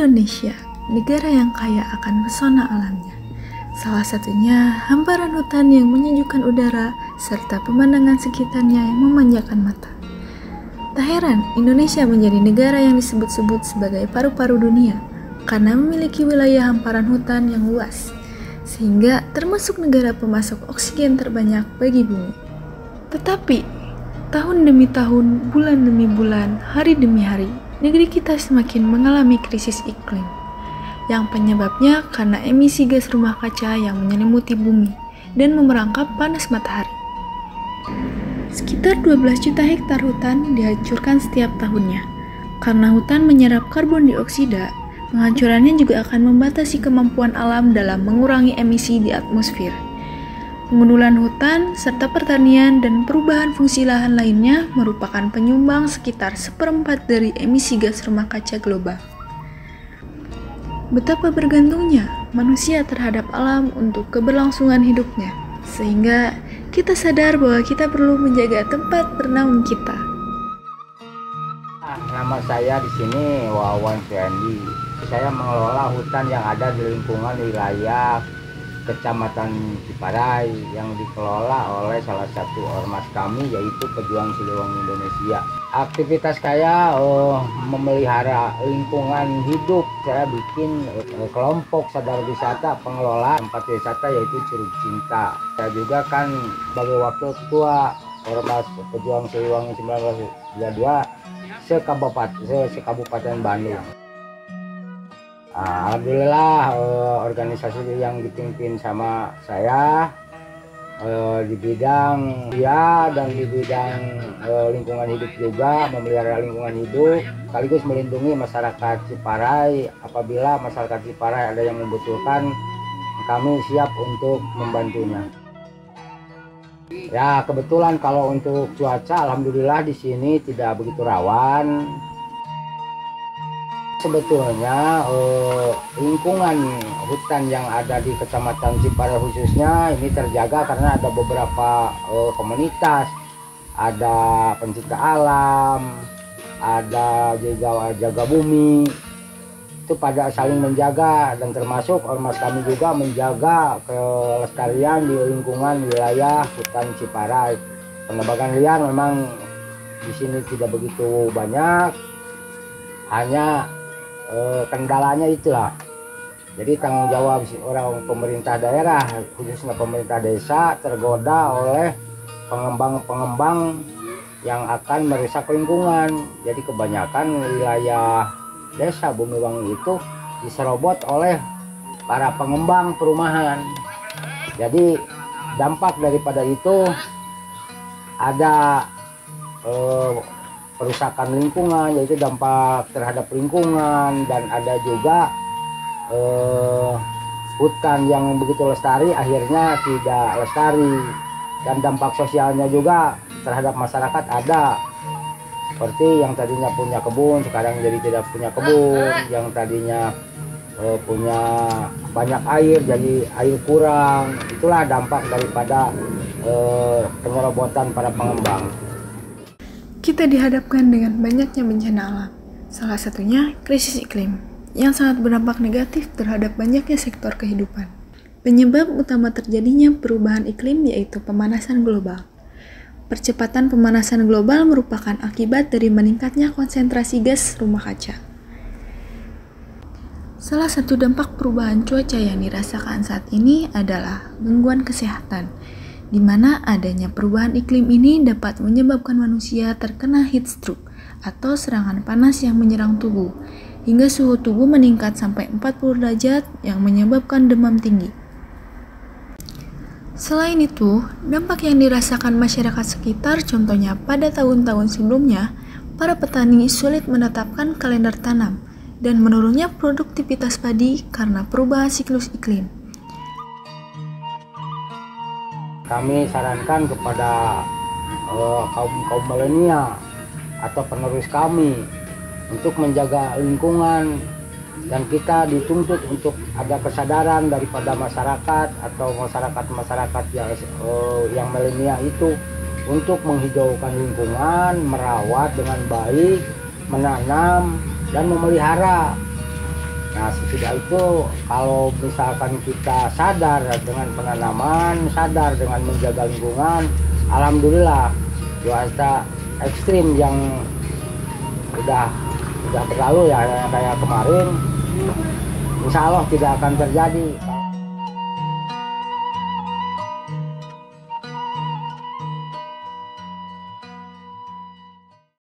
Indonesia, negara yang kaya akan pesona alamnya. Salah satunya hamparan hutan yang menyejukkan udara serta pemandangan sekitarnya yang memanjakan mata. Tak heran Indonesia menjadi negara yang disebut-sebut sebagai paru-paru dunia karena memiliki wilayah hamparan hutan yang luas, sehingga termasuk negara pemasok oksigen terbanyak bagi bumi. Tetapi, tahun demi tahun, bulan demi bulan, hari demi hari, negeri kita semakin mengalami krisis iklim, yang penyebabnya karena emisi gas rumah kaca yang menyelimuti bumi dan memerangkap panas matahari. Sekitar 12 juta hektar hutan dihancurkan setiap tahunnya. Karena hutan menyerap karbon dioksida, penghancurannya juga akan membatasi kemampuan alam dalam mengurangi emisi di atmosfer. Pengundulan hutan, serta pertanian dan perubahan fungsi lahan lainnya merupakan penyumbang sekitar 1/4 dari emisi gas rumah kaca global. Betapa bergantungnya manusia terhadap alam untuk keberlangsungan hidupnya, sehingga kita sadar bahwa kita perlu menjaga tempat bernaung kita. Nama saya di sini Wawan Fendi. Saya mengelola hutan yang ada di lingkungan wilayah Kecamatan Ciparai yang dikelola oleh salah satu ormas kami, yaitu Pejuang Siliwangi Indonesia. Aktivitas saya memelihara lingkungan hidup. Saya bikin kelompok sadar wisata pengelola tempat wisata, yaitu Curug Cinta. Saya juga kan sebagai wakil ketua Ormas Pejuang Siliwangi 1932 se-Kabupaten Bandung. Alhamdulillah organisasi yang dipimpin sama saya di bidang dan di bidang lingkungan hidup juga, memelihara lingkungan hidup sekaligus melindungi masyarakat Ciparai. Apabila masyarakat Ciparai ada yang membutuhkan, kami siap untuk membantunya. Ya, kebetulan kalau untuk cuaca alhamdulillah di sini tidak begitu rawan. Sebetulnya lingkungan hutan yang ada di Kecamatan Ciparai khususnya ini terjaga karena ada beberapa komunitas, ada pencinta alam, ada juga jaga bumi, itu pada saling menjaga, dan termasuk ormas kami juga menjaga kelestarian di lingkungan wilayah hutan Ciparai. Penebangan liar memang di sini tidak begitu banyak, hanya kendalanya itulah. Jadi tanggung jawab orang pemerintah daerah, khususnya pemerintah desa, tergoda oleh pengembang-pengembang yang akan merusak lingkungan. Jadi kebanyakan wilayah desa Bumiwangi itu diserobot oleh para pengembang perumahan. Jadi dampak daripada itu ada perusakan lingkungan, yaitu dampak terhadap lingkungan, dan ada juga hutan yang begitu lestari akhirnya tidak lestari, dan dampak sosialnya juga terhadap masyarakat ada, seperti yang tadinya punya kebun sekarang jadi tidak punya kebun, yang tadinya punya banyak air jadi air kurang. Itulah dampak daripada penyerobotan para pengembang. Kita dihadapkan dengan banyaknya bencana alam, salah satunya krisis iklim, yang sangat berdampak negatif terhadap banyaknya sektor kehidupan. Penyebab utama terjadinya perubahan iklim yaitu pemanasan global. Percepatan pemanasan global merupakan akibat dari meningkatnya konsentrasi gas rumah kaca. Salah satu dampak perubahan cuaca yang dirasakan saat ini adalah gangguan kesehatan, di mana adanya perubahan iklim ini dapat menyebabkan manusia terkena heat stroke atau serangan panas yang menyerang tubuh, hingga suhu tubuh meningkat sampai 40 derajat yang menyebabkan demam tinggi. Selain itu, dampak yang dirasakan masyarakat sekitar, contohnya pada tahun-tahun sebelumnya, para petani sulit menetapkan kalender tanam dan menurunnya produktivitas padi karena perubahan siklus iklim. Kami sarankan kepada kaum milenial atau penerus kami untuk menjaga lingkungan, dan kita dituntut untuk ada kesadaran daripada masyarakat atau masyarakat yang milenial itu untuk menghijaukan lingkungan, merawat dengan baik, menanam dan memelihara Nah, sesudah itu kalau misalkan kita sadar dengan penanaman, sadar dengan menjaga lingkungan, alhamdulillah cuaca ekstrim yang udah berlalu ya kayak kemarin, insya Allah tidak akan terjadi.